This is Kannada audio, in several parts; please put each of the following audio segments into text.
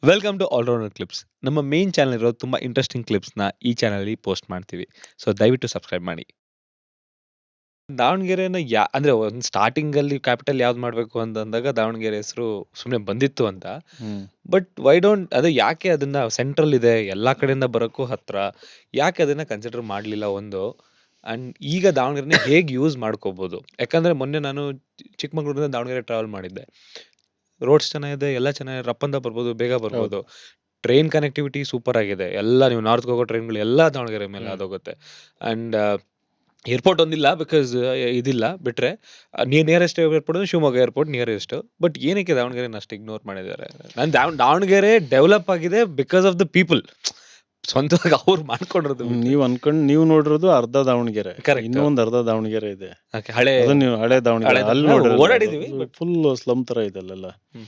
Welcome to allrounder clips. ನಮ್ಮ ಮೇನ್ ಚಾನಲ್ ಇರೋ ತುಂಬ ಇಂಟ್ರೆಸ್ಟಿಂಗ್ ಕ್ಲಿಪ್ಸ್‌ನ ಈ ಚಾನಲಲ್ಲಿ ಪೋಸ್ಟ್ ಮಾಡ್ತೀವಿ. ಸೊ ದಯವಿಟ್ಟು ಸಬ್ಸ್ಕ್ರೈಬ್ ಮಾಡಿ. ದಾವಣಗೆರೆನ ಅಂದ್ರೆ ಒಂದು ಸ್ಟಾರ್ಟಿಂಗಲ್ಲಿ ಕ್ಯಾಪಿಟಲ್ ಯಾವ್ದು ಮಾಡಬೇಕು ಅಂತಂದಾಗ ದಾವಣಗೆರೆ ಹೆಸರು ಸುಮ್ಮನೆ ಬಂದಿತ್ತು ಅಂತ. ಹ್ಮ್. ಬಟ್ ವೈ ಡೋಂಟ್ ಅದೇ ಯಾಕೆ ಅದನ್ನ ಸೆಂಟ್ರಲ್ ಇದೆ, ಎಲ್ಲಾ ಕಡೆಯಿಂದ ಬರೋಕ್ಕೂ ಹತ್ರ. ಯಾಕೆ ಅದನ್ನ ಕನ್ಸಿಡರ್ ಮಾಡಲಿಲ್ಲ ಒಂದು? ಅಂಡ್ ಈಗ ದಾವಣಗೆರೆನ ಹೇಗೆ ಯೂಸ್ ಮಾಡ್ಕೋಬಹುದು? ಯಾಕಂದ್ರೆ ಮೊನ್ನೆ ನಾನು ಚಿಕ್ಕಮಗಳೂರಿಂದ ದಾವಣಗೆರೆ ಟ್ರಾವೆಲ್ ಮಾಡಿದ್ದೆ. ರೋಡ್ಸ್ ಚೆನ್ನಾಗಿದೆ, ಎಲ್ಲ ಚೆನ್ನಾಗಿದೆ, ರಪ್ಪಂತ ಬರ್ಬೋದು, ಬೇಗ ಬರ್ಬೋದು. ಟ್ರೈನ್ ಕನೆಕ್ಟಿವಿಟಿ ಸೂಪರ್ ಆಗಿದೆ. ಎಲ್ಲ ನೀವು ನಾರ್ತ್‌ಗೆ ಹೋಗೋ ಟ್ರೈನ್‌ಗಳು ಎಲ್ಲ ದಾವಣಗೆರೆ ಮೇಲೆ ಹಾದೋಗುತ್ತೆ. ಅಂಡ್ ಏರ್‌ಪೋರ್ಟ್ ಒಂದಿಲ್ಲ ಬಿಕಾಸ್ ಇದಿಲ್ಲ ಬಿಟ್ರೆ ನಿಯರೆಸ್ಟ್ ಏರ್‌ಪೋರ್ಟ್ ಅಂದ್ರೆ ಶಿವಮೊಗ್ಗ ಏರ್‌ಪೋರ್ಟ್ ನಿಯರೆಸ್ಟ್. ಬಟ್ ಏನಕ್ಕೆ ದಾವಣಗೆರೆನ ಅಷ್ಟು ಇಗ್ನೋರ್ ಮಾಡಿದ್ದಾರೆ? ನಾನು ದಾವಣಗೆರೆ ಡೆವಲಪ್ ಆಗಿದೆ ಬಿಕಾಸ್ ಆಫ್ ದ ಪೀಪಲ್. ಸ್ವಂತವಾಗಿ ಅವ್ರು ಮಾಡ್ಕೊಂಡಿರೋದು ಬಿಟ್ರೆ. ನೀವು ನೋಡಿರೋದು ಅರ್ಧ ದಾವಣಗೆರೆ. Correct. ಇನ್ನೂ ಒಂದು ಅರ್ಧ ದಾವಣಗೆರೆ ಇದೆ. ಓಕೆ, ಹಳೆ ಅದು ನೀವು ಹಳೆ ದಾವಣಗೆರೆ ಹಳೆ ಅಲ್ಲಿ ನಾವು ಓಡಾಡಿದೀವಿ, ನೋಡಿರೋದು but- ಫುಲ್ ಸ್ಲಮ್ ತರ ಇದೆ ಅಲ್ಲೆಲ್ಲ. ಹ್ಮ್.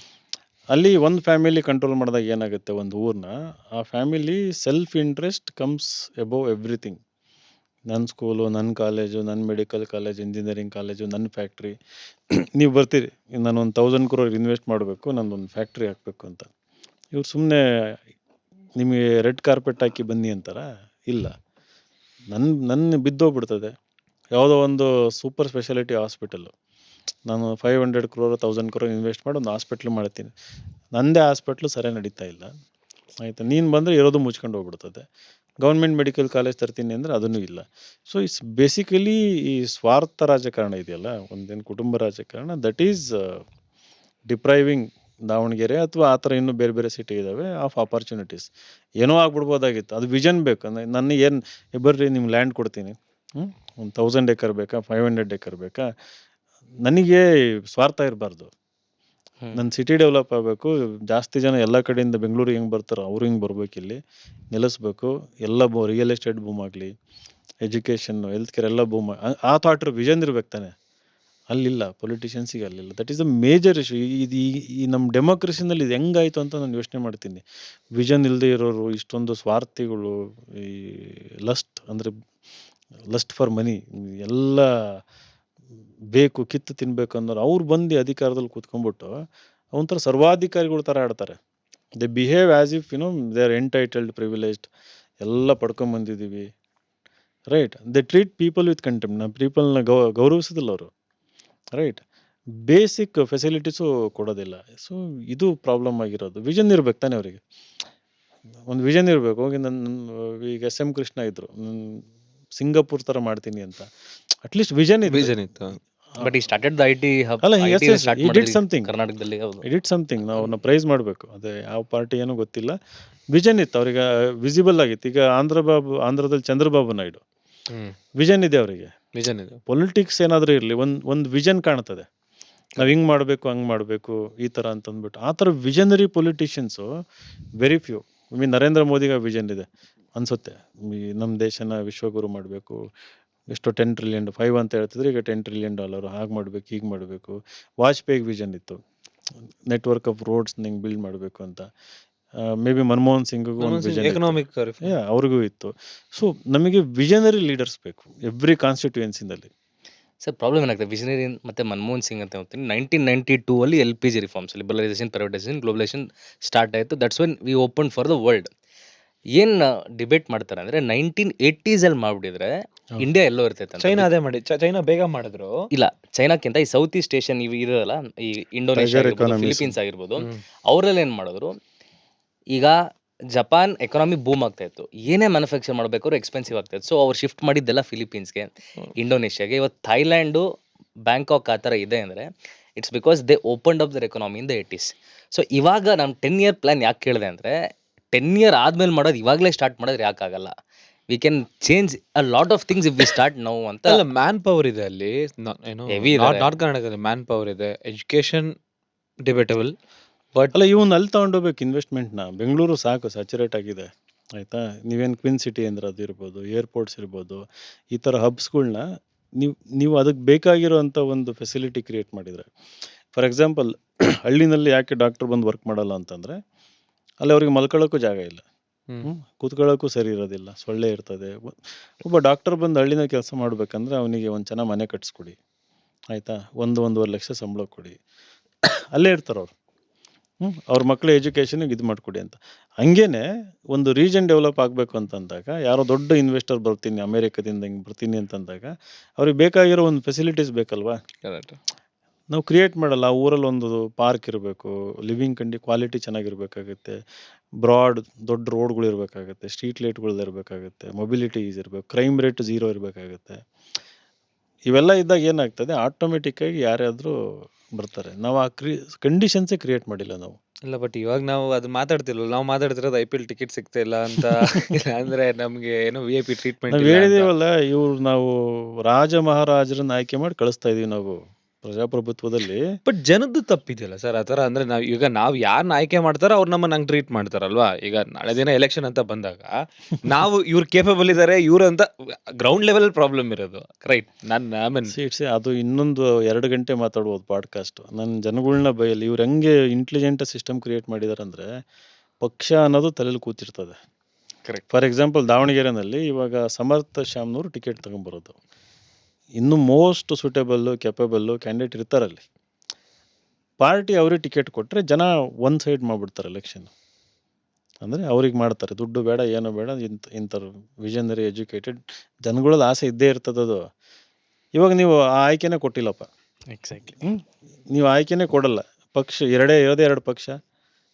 ಅಲ್ಲಿ ಒಂದು ಫ್ಯಾಮಿಲಿ ಕಂಟ್ರೋಲ್ ಮಾಡಿದಾಗ ಏನಾಗುತ್ತೆ ಒಂದು ಊರ್ನ, ಆ family self interest comes above everything. ನನ್ನ ಸ್ಕೂಲು, ನನ್ನ ಕಾಲೇಜು, ನನ್ನ ಮೆಡಿಕಲ್ ಕಾಲೇಜ್, ಇಂಜಿನಿಯರಿಂಗ್ ಕಾಲೇಜು, ನನ್ನ ಫ್ಯಾಕ್ಟ್ರಿ. ನೀವು ಬರ್ತೀರಿ, ನಾನು ಒಂದು 1000 crore ಇನ್ವೆಸ್ಟ್ ಮಾಡಬೇಕು, ನಂದೊಂದು ಫ್ಯಾಕ್ಟ್ರಿ ಹಾಕಬೇಕು ಅಂತ. ಇವ್ರು ಸುಮ್ಮನೆ ನಿಮಗೆ ರೆಡ್ ಕಾರ್ಪೆಟ್ ಹಾಕಿ ಬನ್ನಿ ಅಂತಾರ? ಇಲ್ಲ. ನನ್ನ ಬಿದ್ದೋಗ್ಬಿಡ್ತದೆ ಯಾವುದೋ ಒಂದು ಸೂಪರ್ ಸ್ಪೆಷಾಲಿಟಿ ಹಾಸ್ಪಿಟಲ್ಲು. ನಾನು 500 crore 1000 crore ಇನ್ವೆಸ್ಟ್ ಮಾಡಿ ಒಂದು ಹಾಸ್ಪಿಟ್ಲ್ ಮಾಡ್ತೀನಿ. ನನ್ನದೇ ಹಾಸ್ಪಿಟ್ಲು ಸರಿಯಾಗಿ ನಡೀತಾ ಇಲ್ಲ, ಆಯಿತಾ? ನೀನು ಬಂದರೆ ಇರೋದು ಮುಚ್ಕೊಂಡು ಹೋಗ್ಬಿಡ್ತದೆ. ಗೌರ್ಮೆಂಟ್ ಮೆಡಿಕಲ್ ಕಾಲೇಜ್ ತರ್ತೀನಿ ಅಂದರೆ ಅದನ್ನೂ ಇಲ್ಲ. ಸೊ ಇಟ್ಸ್ ಬೇಸಿಕಲಿ ಈ ಸ್ವಾರ್ಥ ರಾಜಕಾರಣ ಇದೆಯಲ್ಲ, ಒಂದೇನು ಕುಟುಂಬ ರಾಜಕಾರಣ, ದಟ್ ಈಸ್ ಡಿಪ್ರೈವಿಂಗ್ ದಾವಣಗೆರೆ ಅಥವಾ ಆ ಥರ ಇನ್ನೂ ಬೇರೆ ಬೇರೆ ಸಿಟಿ ಇದ್ದಾವೆ ಆಫ್ ಆಪರ್ಚುನಿಟೀಸ್. ಏನೋ ಆಗ್ಬಿಡ್ಬೋದಾಗಿತ್ತು. ಅದು ವಿಷನ್ ಬೇಕು. ಅಂದರೆ ನನಗೆ ಏನು, ಬರ್ರಿ ನಿಮ್ಗೆ ಲ್ಯಾಂಡ್ ಕೊಡ್ತೀನಿ, ಒಂದು 1000 acre ಬೇಕಾ, 500 acre ಬೇಕಾ? ನನಗೆ ಸ್ವಾರ್ಥ ಇರಬಾರ್ದು. ನನ್ನ ಸಿಟಿ ಡೆವಲಪ್ ಆಗಬೇಕು, ಜಾಸ್ತಿ ಜನ ಎಲ್ಲ ಕಡೆಯಿಂದ ಬೆಂಗಳೂರಿಗೆ ಹೆಂಗೆ ಬರ್ತಾರೋ ಅವ್ರು ಹಿಂಗೆ ಬರ್ಬೇಕು, ಇಲ್ಲಿ ನೆಲೆಸ್ಬೇಕು, ಎಲ್ಲ ರಿಯಲ್ ಎಸ್ಟೇಟ್ ಬೂಮ್ ಆಗಲಿ, ಎಜುಕೇಷನ್ನು, ಹೆಲ್ತ್ ಕೇರ್ ಎಲ್ಲ ಬೂಮ್. ಆ ಥಾಟ್ ವಿಷನ್ ಇರ್ಬೇಕು ತಾನೆ. ಅಲ್ಲಿಲ್ಲ, ಪೊಲಿಟಿಷಿಯನ್ಸಿಗೆ ಅಲ್ಲಿಲ್ಲ. That is the major issue. ಇದು ಈ ನಮ್ಮ ಡೆಮೋಕ್ರಸಿನಲ್ಲಿ ಇದು ಹೆಂಗಾಯಿತು ಅಂತ ನಾನು ಯೋಚನೆ ಮಾಡ್ತೀನಿ. ವಿಷನ್ ಇಲ್ಲದೆ ಇರೋರು, ಇಷ್ಟೊಂದು ಸ್ವಾರ್ಥಿಗಳು, ಈ ಲಸ್ಟ್ ಫಾರ್ ಮನಿ, ಎಲ್ಲ ಬೇಕು, ಕಿತ್ತು ತಿನ್ಬೇಕು ಅನ್ನೋರು, ಅವ್ರು ಬಂದು ಅಧಿಕಾರದಲ್ಲಿ ಕೂತ್ಕೊಂಡ್ಬಿಟ್ಟು ಒಂಥರ ಸರ್ವಾಧಿಕಾರಿಗಳ ಥರ ಆಡ್ತಾರೆ. They behave as if they are entitled, privileged, ಎಲ್ಲ ಪಡ್ಕೊಂಬಂದಿದ್ದೀವಿ, right? They treat people with contempt. ನಮ್ಮ ಪೀಪಲ್ನ ಗೌರವಿಸೋದಿಲ್ಲ ಅವರು, ರೈಟ್? ಬೇಸಿಕ್ ಫೆಸಿಲಿಟೀಸು ಕೊಡೋದಿಲ್ಲ. ಸೊ ಇದು ಪ್ರಾಬ್ಲಮ್ ಆಗಿರೋದು. ವಿಷನ್ ಇರ್ಬೇಕು ತಾನೆ ಅವರಿಗೆ, ಒಂದು ವಿಷನ್ ಇರಬೇಕು. ಹೋಗಿ ಈಗ SM ಕೃಷ್ಣ ಇದ್ರು, ಸಿಂಗಾಪುರ್ ಥರ ಮಾಡ್ತೀನಿ ಅಂತ. ಅಟ್ಲೀಸ್ಟ್ ವಿಷನ್ ಇತ್ತು. ಬಟ್ ಈ ಸ್ಟಾರ್ಟೆಡ್ ದ ಐಟಿ ಹಬ್, ಅಲ್ಲ, ಸ್ಟಾರ್ಟ್ he did ಮಾಡಿದ್ರಿ something. ಕರ್ನಾಟಕದಲ್ಲಿ. ಹೌದು, He did something. ನಾವು ಅವ್ರನ್ನ ಪ್ರೈಸ್ ಮಾಡಬೇಕು. ಅದೇ ಯಾವ ಪಾರ್ಟಿ ಏನೋ ಗೊತ್ತಿಲ್ಲ, ವಿಷನ್ ಇತ್ತು ಅವ್ರಿಗೆ, ವಿಸಿಬಲ್ ಆಗಿತ್ತು. ಈಗ ಆಂಧ್ರದಲ್ಲಿ ಚಂದ್ರಬಾಬು ನಾಯ್ಡು ವಿಷನ್ ಇದೆ ಅವರಿಗೆ. ವಿಷನ್ ಇದೆ. ಪೊಲಿಟಿಕ್ಸ್ ಏನಾದರೂ ಇರಲಿ, ಒಂದು ವಿಷನ್ ಕಾಣ್ತದೆ. ನಾವು ಹಿಂಗೆ ಮಾಡಬೇಕು, ಹಂಗೆ ಮಾಡಬೇಕು, ಈ ಥರ ಅಂತಂದ್ಬಿಟ್ಟು. ಆ ಥರ visionary politicians very few. Narendra ಮೋದಿಗೆ ವಿಷನ್ ಇದೆ ಅನಿಸುತ್ತೆ. ನಮ್ಮ ದೇಶನ ವಿಶ್ವಗುರು ಮಾಡಬೇಕು, ಎಷ್ಟೋ 10 trillion, 5 ಅಂತ ಹೇಳ್ತಿದ್ರೆ, ಈಗ $10 trillion, ಹಾಗೆ ಮಾಡಬೇಕು, ಹೀಗೆ ಮಾಡಬೇಕು. ವಾಜಪೇಯಿಗೆ ವಿಷನ್ ಇತ್ತು, ನೆಟ್ವರ್ಕ್ ಆಫ್ ರೋಡ್ಸ್ ಹಿಂಗೆ ಬಿಲ್ಡ್ ಮಾಡಬೇಕು ಅಂತ. ಮೇ ಬಿ ಮನಮೋಹನ್ ಸಿಂಗ್ಗೂ ಒಂದು ವಿಷನ್, ಎಕನಾಮಿಕ್ ಅವ್ರಿಗೂ ಇತ್ತು. ಸೊ ನಮಗೆ ವಿಷನರಿ ಲೀಡರ್ಸ್ ಬೇಕು ಎವ್ರಿ ಕಾನ್ಸ್ಟಿಟ್ಯೂಯೆನ್ಸಿನಲ್ಲಿ. ಸರ್ ಪ್ರಾಬ್ಲಮ್ ಏನಾಗ್ತದೆ ವಿಷನರಿ ಮತ್ತೆ ಮನಮೋಹನ್ ಸಿಂಗ್ ಅಂತ ಹೇಳ್ತೀನಿ. 1992 ಅಲ್ಲಿ LPG reforms, liberalisation, privatisation, globalisation start ಆಯಿತು. That's when we open for the world. ಏನು ಡಿಬೇಟ್ ಮಾಡ್ತಾರೆ ಅಂದರೆ 1980s ಅಲ್ಲಿ ಮಾಡಿಬಿಟ್ಟಿದ್ರೆ ಇಂಡಿಯಾ ಎಲ್ಲೋ ಇರ್ತೈತೆ. ಚೈನಾ ಅದೇ ಮಾಡಿ, ಚೈನಾ ಬೇಗ ಮಾಡಿದ್ರು. ಇಲ್ಲ, ಚೈನಾಕ್ಕಿಂತ ಈ ಸೌತ್ ಈಸ್ಟ್ ಏಷ್ಯನ್ ಇವು ಇರೋಲ್ಲ, ಈ ಇಂಡೋನೇಷ್ಯಾ ಆಗಿರ್ಬೋದು, ಫಿಲಿಪೀನ್ಸ್ ಆಗಿರ್ಬೋದು, ಅವರಲ್ಲಿ ಏನು ಮಾಡಿದ್ರು, ಈಗ ಜಪಾನ್ ಎಕಾನಮಿ ಬೂಮ್ ಆಗ್ತಾ ಇತ್ತು, ಏನೇ ಮ್ಯಾನುಫ್ಯಾಕ್ಚರ್ ಮಾಡಬೇಕಾದ್ರೂ ಎಕ್ಸ್ಪೆನ್ಸಿವ್ ಆಗ್ತಾ ಇತ್ತು. ಸೊ ಅವ್ರು ಶಿಫ್ಟ್ ಮಾಡಿದ್ದೆಲ್ಲ ಫಿಲಿಪೀನ್ಸ್ಗೆ, ಇಂಡೋನೇಷ್ಯಾಗೆ. ಇವತ್ತು ಥೈಲ್ಯಾಂಡು, ಬ್ಯಾಂಕಾಕ್ ಆ ಥರ ಇದೆ ಅಂದರೆ it's because they opened up their economy in the 80s. So ಇವಾಗ ನಮ್ಮ 10-year ಪ್ಲ್ಯಾನ್ ಯಾಕೆ ಕೇಳಿದೆ ಅಂದರೆ, 10 year ಆದಮೇಲೆ ಮಾಡೋದು ಇವಾಗಲೇ ಸ್ಟಾರ್ಟ್ ಮಾಡಿದ್ರೆ ಯಾಕಾಗಲ್ಲ? We can change a lot of things if we start now ಅಂತ. ಅಲ್ಲ, ಮ್ಯಾನ್ ಪವರ್ ಇದೆ ಅಲ್ಲಿ, Heavy ಇದಾರೆ. ನಾರ್ತ್ ಕರ್ನಾಟಕದಲ್ಲಿ ಮ್ಯಾನ್ ಪವರ್ ಇದೆ. ಎಜುಕೇಶನ್ ಡಿಬೇಟಬಲ್, ಬಟ್ ಅಲ್ಲ, ಇವನ್ ಅಲ್ಲಿ ತೊಗೊಂಡೋಗ್ಬೇಕು ಇನ್ವೆಸ್ಟ್ಮೆಂಟ್ನ. ಬೆಂಗಳೂರು ಸಾಕು, ಸ್ಯಾಚುರೇಟ್ ಆಗಿದೆ, ಆಯಿತಾ? ನೀವೇನು ಕ್ವಿನ್ ಸಿಟಿ ಅಂದ್ರೆ ಅದು ಇರ್ಬೋದು, ಏರ್ಪೋರ್ಟ್ಸ್ ಇರ್ಬೋದು, ಈ ಥರ ಹಬ್ಸ್ಗಳ್ನ ನೀವು ಅದಕ್ಕೆ ಬೇಕಾಗಿರೋಂಥ ಒಂದು ಫೆಸಿಲಿಟಿ ಕ್ರಿಯೇಟ್ ಮಾಡಿದರೆ. ಫಾರ್ ಎಕ್ಸಾಂಪಲ್, ಹಳ್ಳಿನಲ್ಲಿ ಯಾಕೆ ಡಾಕ್ಟ್ರ್ ಬಂದು ವರ್ಕ್ ಮಾಡಲ್ಲ ಅಂತಂದರೆ, ಅಲ್ಲಿ ಅವ್ರಿಗೆ ಮಲ್ಕೊಳ್ಳೋಕ್ಕೂ ಜಾಗ ಇಲ್ಲ, ಕೂತ್ಕೊಳ್ಳೋಕ್ಕೂ ಸರಿ ಇರೋದಿಲ್ಲ, ಸೊಳ್ಳೆ ಇರ್ತದೆ. ಒಬ್ಬ ಡಾಕ್ಟರ್ ಬಂದು ಹಳ್ಳಿನ ಕೆಲಸ ಮಾಡಬೇಕಂದ್ರೆ ಅವನಿಗೆ ಒಂದು ಚೆನ್ನಾಗಿ ಮನೆ ಕಟ್ಸ್ಕೊಡಿ, ಆಯಿತಾ? 1-1.5 ಲಕ್ಷ ಸಂಬಳ ಕೊಡಿ, ಅಲ್ಲೇ ಇರ್ತಾರೆ ಅವ್ರು. ಅವ್ರ ಮಕ್ಕಳ ಎಜುಕೇಷನ್ಗೆ ಇದು ಮಾಡಿಕೊಡಿ ಅಂತ. ಹಂಗೇನೆ ಒಂದು ರೀಜನ್ ಡೆವಲಪ್ ಆಗಬೇಕು ಅಂತಂದಾಗ ಯಾರೋ ದೊಡ್ಡ ಇನ್ವೆಸ್ಟರ್ ಬರ್ತೀನಿ ಅಮೇರಿಕದಿಂದ ಹಿಂಗೆ ಬರ್ತೀನಿ ಅಂತಂದಾಗ ಅವ್ರಿಗೆ ಬೇಕಾಗಿರೋ ಒಂದು ಫೆಸಿಲಿಟೀಸ್ ಬೇಕಲ್ವಾ. ಕರೆಕ್ಟ್. ನಾವು ಕ್ರಿಯೇಟ್ ಮಾಡಲ್ಲ. ಆ ಊರಲ್ಲಿ ಒಂದು ಪಾರ್ಕ್ ಇರಬೇಕು, ಲಿವಿಂಗ್ ಕ್ವಾಲಿಟಿ ಚೆನ್ನಾಗಿರ್ಬೇಕಾಗುತ್ತೆ, ಬ್ರಾಡ್ ದೊಡ್ಡ ರೋಡ್ಗಳು ಇರಬೇಕಾಗುತ್ತೆ, ಸ್ಟ್ರೀಟ್ ಲೈಟ್ಗಳು ಇರಬೇಕಾಗುತ್ತೆ, ಮೊಬಿಲಿಟಿ ಈಸ್ ಇರಬೇಕು, ಕ್ರೈಮ್ ರೇಟ್ 0 ಇರಬೇಕಾಗುತ್ತೆ. ಇವೆಲ್ಲ ಇದ್ದಾಗ ಏನಾಗ್ತದೆ, ಆಟೋಮೆಟಿಕ್ಕಾಗಿ ಯಾರಾದರೂ ಬರ್ತಾರೆ. ನಾವು ಆ ಕಂಡೀಷನ್ಸೇ ಕ್ರಿಯೇಟ್ ಮಾಡಿಲ್ಲ ನಾವು. ಇಲ್ಲ ಬಟ್ ಇವಾಗ ನಾವು ಅದು ಮಾತಾಡ್ತಿಲ್ವಲ್ಲ, ನಾವು ಮಾತಾಡ್ತಿರೋದು IPL ಟಿಕೆಟ್ ಸಿಗ್ತಾ ಇಲ್ಲ ಅಂತ ಅಂದ್ರೆ ನಮ್ಗೆ ಏನೋ VIP ಟ್ರೀಟ್ಮೆಂಟ್ ನಾವು ಇಲ್ಲ ಅಂತ. ಹೇಳಿದೀವಲ್ಲ, ಇವ್ರು ನಾವು ರಾಜ ಮಹಾರಾಜರನ್ನ ಆಯ್ಕೆ ಮಾಡಿ ಕಳಿಸ್ತಾ ಇದೀವಿ ನಾವು ಪ್ರಜಾಪ್ರಭುತ್ವದಲ್ಲಿ. ಬಟ್ ಜನದ್ದು ತಪ್ಪಿದೆಯಲ್ಲ ಸರ್ ಆತರ. ಅಂದ್ರೆ ನಾವು ಯಾರನ್ನ ಆಯ್ಕೆ ಮಾಡ್ತಾರೋ ಅವ್ರು ನಮ್ಮನ್ನ ಹಂಗ್ ಟ್ರೀಟ್ ಮಾಡ್ತಾರಲ್ವಾ. ಈಗ ನಾಳೆ ದಿನ ಎಲೆಕ್ಷನ್ ಅಂತ ಬಂದಾಗ ನಾವು ಇವ್ರು ಕೇಪಬಲ್ ಇದಾರೆ ಇವ್ರು ಅಂತ ಗ್ರೌಂಡ್ ಲೆವೆಲ್ ಪ್ರಾಬ್ಲಮ್ ಇರೋದು. ರೈಟ್. ಅದು ಇನ್ನೊಂದು 2 ಗಂಟೆ ಮಾತಾಡ್ಬೋದು ಪಾಡ್ಕಾಸ್ಟ್. ನನ್ನ ಜನಗಳನ್ನ ಬೈಯಲ್ಲಿ ಇವ್ರು ಹೆಂಗೆ ಇಂಟೆಲಿಜೆಂಟ್ ಸಿಸ್ಟಮ್ ಕ್ರಿಯೇಟ್ ಮಾಡಿದಾರೆ ಅಂದರೆ, ಪಕ್ಷ ಅನ್ನೋದು ತಲೆಯಲ್ಲಿ ಕೂತಿರ್ತದೆ. ಕರೆಕ್ಟ್. ಫಾರ್ ಎಕ್ಸಾಂಪಲ್ ದಾವಣಗೆರೆನಲ್ಲಿ ಇವಾಗ ಸಮರ್ಥ ಶ್ಯಾಮ್ನವರು ಟಿಕೆಟ್ ತಗೊಂಬರೋದು, ಇನ್ನು ಮೋಸ್ಟ್ ಸೂಟೇಬಲ್ಲು ಕೆಪಬಲ್ಲು ಕ್ಯಾಂಡಿಡೇಟ್ ಇರ್ತಾರಲ್ಲಿ. ಪಾರ್ಟಿ ಅವ್ರಿಗೆ ಟಿಕೆಟ್ ಕೊಟ್ಟರೆ ಜನ ಒನ್ ಸೈಡ್ ಮಾಡಿಬಿಡ್ತಾರೆ ಎಲೆಕ್ಷನ್. ಅಂದರೆ ಅವ್ರಿಗೆ ಮಾಡ್ತಾರೆ, ದುಡ್ಡು ಬೇಡ ಏನೋ ಬೇಡ, ಇಂಥವ್ರು ವಿಷನರಿ ಎಜುಕೇಟೆಡ್ ಜನಗಳಲ್ಲಿ ಆಸೆ ಇದ್ದೇ ಇರ್ತದದು. ಇವಾಗ ನೀವು ಆ ಆಯ್ಕೆನೇ ಕೊಟ್ಟಿಲ್ಲಪ್ಪ. ಎಕ್ಸಾಕ್ಟ್ಲಿ. ನೀವು ಆಯ್ಕೆನೇ ಕೊಡಲ್ಲ. ಪಕ್ಷ ಇರೋದೇ 2 ಪಕ್ಷ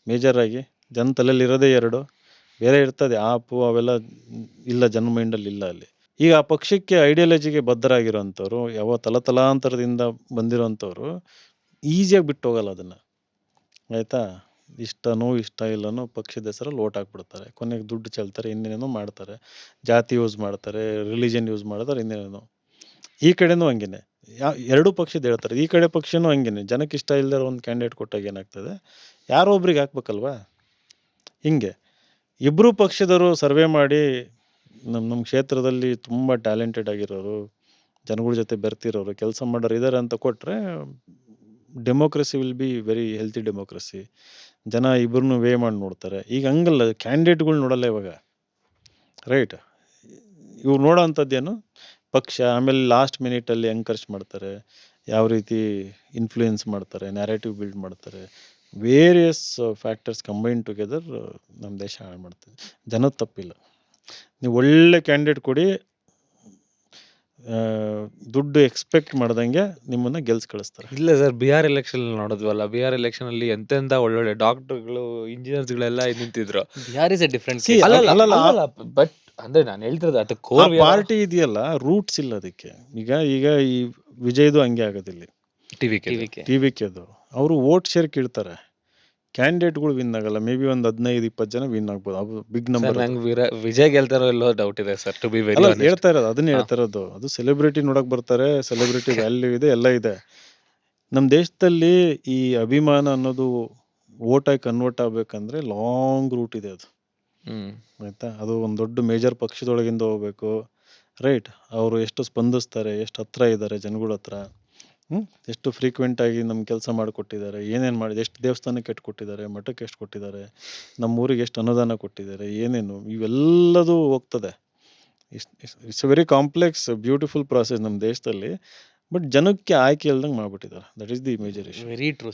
ಮೇಜರಾಗಿ, ಜನ ತಲೆಯಲ್ಲಿ ಇರೋದೇ 2, ಬೇರೆ ಇರ್ತದೆ ಆಪು ಅವೆಲ್ಲ ಇಲ್ಲ, ಜನ ಮೈಂಡಲ್ಲಿ ಇಲ್ಲ ಅಲ್ಲಿ. ಈಗ ಆ ಪಕ್ಷಕ್ಕೆ ಐಡಿಯಾಲಜಿಗೆ ಬದ್ಧರಾಗಿರೋಂಥವ್ರು, ಯಾವ ತಲತಲಾಂತರದಿಂದ ಬಂದಿರೋಂಥವ್ರು ಈಸಿಯಾಗಿ ಬಿಟ್ಟು ಹೋಗಲ್ಲ ಅದನ್ನು, ಆಯಿತಾ. ಇಷ್ಟನೋ ಇಷ್ಟ ಇಲ್ಲನೋ ಪಕ್ಷದ ಹೆಸರಲ್ಲಿ ಓಟ್ ಹಾಕ್ಬಿಡ್ತಾರೆ, ಕೊನೆಗೆ ದುಡ್ಡು ಚೆಲ್ತಾರೆ, ಇನ್ನೇನೇನೋ ಮಾಡ್ತಾರೆ, ಜಾತಿ ಯೂಸ್ ಮಾಡ್ತಾರೆ, ರಿಲಿಜನ್ ಯೂಸ್ ಮಾಡ್ತಾರೆ, ಇನ್ನೇನೇನೋ. ಈ ಕಡೆನೂ ಹಂಗೇನೆ, 2 ಪಕ್ಷದ ಹೇಳ್ತಾರೆ, ಈ ಕಡೆ ಪಕ್ಷನೂ ಹಂಗೇನೆ. ಜನಕ್ಕೆ ಇಷ್ಟ ಇಲ್ಲದೆ ಒಂದು ಕ್ಯಾಂಡಿಡೇಟ್ ಕೊಟ್ಟಾಗ ಏನಾಗ್ತದೆ, ಯಾರೋ ಒಬ್ರಿಗೆ ಹಾಕ್ಬೇಕಲ್ವಾ. ಹಿಂಗೆ ಇಬ್ಬರು ಪಕ್ಷದವರು ಸರ್ವೆ ಮಾಡಿ ನಮ್ಮ ಕ್ಷೇತ್ರದಲ್ಲಿ ತುಂಬ ಟ್ಯಾಲೆಂಟೆಡ್ ಆಗಿರೋರು, ಜನಗಳ ಜೊತೆ ಬೆರ್ತಿರೋರು, ಕೆಲಸ ಮಾಡೋರು ಇದ್ದಾರೆ ಅಂತ ಕೊಟ್ಟರೆ democracy will be very healthy democracy. ಜನ ಇಬ್ಬರನ್ನೂ ವೇ ಮಾಡಿ ನೋಡ್ತಾರೆ. ಈಗ ಹಂಗಲ್ಲ, ಕ್ಯಾಂಡಿಡೇಟ್ಗಳು ನೋಡಲ್ಲ ಇವಾಗ, ರೈಟ್. ಇವ್ರು ನೋಡೋ ಅಂಥದ್ದೇನು ಪಕ್ಷ, ಆಮೇಲೆ ಲಾಸ್ಟ್ ಮಿನಿಟಲ್ಲಿ ಹೆಂಗೆ ಖರ್ಚು ಮಾಡ್ತಾರೆ, ಯಾವ ರೀತಿ ಇನ್ಫ್ಲೂಯೆನ್ಸ್ ಮಾಡ್ತಾರೆ, ನ್ಯಾರೇಟಿವ್ ಬಿಲ್ಡ್ ಮಾಡ್ತಾರೆ, ವೇರಿಯಸ್ ಫ್ಯಾಕ್ಟರ್ಸ್ ಕಂಬೈನ್ ಟುಗೆದರ್ ನಮ್ಮ ದೇಶ ಹಾಳು ಮಾಡ್ತದೆ. ಜನದ ತಪ್ಪಿಲ್ಲ. ನೀವು ಒಳ್ಳೆ ಕ್ಯಾಂಡಿಡೇಟ್ ಕೊಡಿ, ದುಡ್ಡು ಎಕ್ಸ್ಪೆಕ್ಟ್ ಮಾಡ್ದಂಗೆ ನಿಮ್ಮನ್ನ ಗೆಲ್ಸ್ ಕಳಿಸ್ತಾರೆ. ಇಲ್ಲ ಸರ್, ಬಿಹಾರ್ ಎಲೆಕ್ಷನ್ ನೋಡಿದ್ವಲ್ಲ, ಬಿಹಾರ್ ಎಲೆಕ್ಷನ್ ಅಲ್ಲಿ ಎಂತೆಂತ ಒಳ್ಳೊಳ್ಳೆ ಡಾಕ್ಟರ್ಗಳು, ಇಂಜಿನಿಯರ್ಸ್ಗಳೆಲ್ಲ ನಿಂತಿದ್ರು. Bihar is a different See, but ಅಂದ್ರೆ ನಾನು ಹೇಳ್ತಿರೋದು ಅದು ಆ ಕೋರ್ ಪಾರ್ಟಿ ಇದೆಯಲ್ಲ, ರೂಟ್ಸ್ ಇಲ್ಲ ಅದಕ್ಕೆ. ಈಗ ಈ ವಿಜಯ್ದು ಹಂಗೆ ಆಗೋದಿಲ್ಲ. ಟಿವಿಕೆ. ಟಿವಿಕೆದು ಅವರು ವೋಟ್ ಶೇರ್ ಕೇಳ್ತಾರೆ, ಕ್ಯಾಂಡಿಡೇಟ್ಗಳು ವಿನ್ ಆಗಲ್ಲ. ಮೇ ಬಿ ಒಂದು 15-20 ಜನ ವಿನ್ ಆಗ್ಬೋದು, ಅದು ಬಿಗ್ ನಂಬರ್. ನಂಗೆ ವಿಜಯ್ ಗೆಲ್ತಾರೋ ಇಲ್ಲೋ ಡೌಟ್ ಇದೆ ಸರ್, ಟು ಬಿ ವೆರಿ ಅಲ್ಲ, ಆನೆಸ್ಟ್. ಹೇಳ್ತಾ ಇರೋದು ಅದನ್ನೇ ಹೇಳ್ತಾ ಇರೋದು. ಅದು ಸೆಲೆಬ್ರಿಟಿ ನೋಡಕ್ ಬರ್ತಾರೆ, ಸೆಲೆಬ್ರಿಟಿ ವ್ಯಾಲ್ಯೂ ಇದೆ, ಎಲ್ಲ ಇದೆ. ನಮ್ಮ ದೇಶದಲ್ಲಿ ಈ ಅಭಿಮಾನ ಅನ್ನೋದು ವೋಟಾಗಿ ಕನ್ವರ್ಟ್ ಆಗ್ಬೇಕಂದ್ರೆ ಲಾಂಗ್ ರೂಟ್ ಇದೆ ಅದು, ಆಯ್ತಾ. ಅದು ಒಂದು ದೊಡ್ಡ ಮೇಜರ್ ಪಕ್ಷದೊಳಗಿಂದ ಹೋಗ್ಬೇಕು, ರೈಟ್. ಅವರು ಎಷ್ಟು ಸ್ಪಂದಿಸ್ತಾರೆ, ಎಷ್ಟು ಹತ್ರ ಇದ್ದಾರೆ ಜನಗಳ ಹತ್ರ, ಎಷ್ಟು ಫ್ರೀಕ್ವೆಂಟಾಗಿ ನಮ್ಮ ಕೆಲಸ ಮಾಡಿಕೊಟ್ಟಿದ್ದಾರೆ, ಏನೇನು ಮಾಡಿದೆ, ಎಷ್ಟು ದೇವಸ್ಥಾನಕ್ಕೆ ಎಷ್ಟು ಕೊಟ್ಟಿದ್ದಾರೆ, ಮಠಕ್ಕೆ ಎಷ್ಟು ಕೊಟ್ಟಿದ್ದಾರೆ, ನಮ್ಮ ಊರಿಗೆ ಎಷ್ಟು ಅನುದಾನ ಕೊಟ್ಟಿದ್ದಾರೆ, ಏನೇನು ಇವೆಲ್ಲದೂ ಹೋಗ್ತದೆ. It's very complex beautiful process ನಮ್ಮ ದೇಶದಲ್ಲಿ. ಬಟ್ ಜನಕ್ಕೆ ಆಯ್ಕೆ ಇಲ್ದಂಗೆ ಮಾಡ್ಬಿಟ್ಟಿದ್ದಾರೆ. That is the major issue. Very true.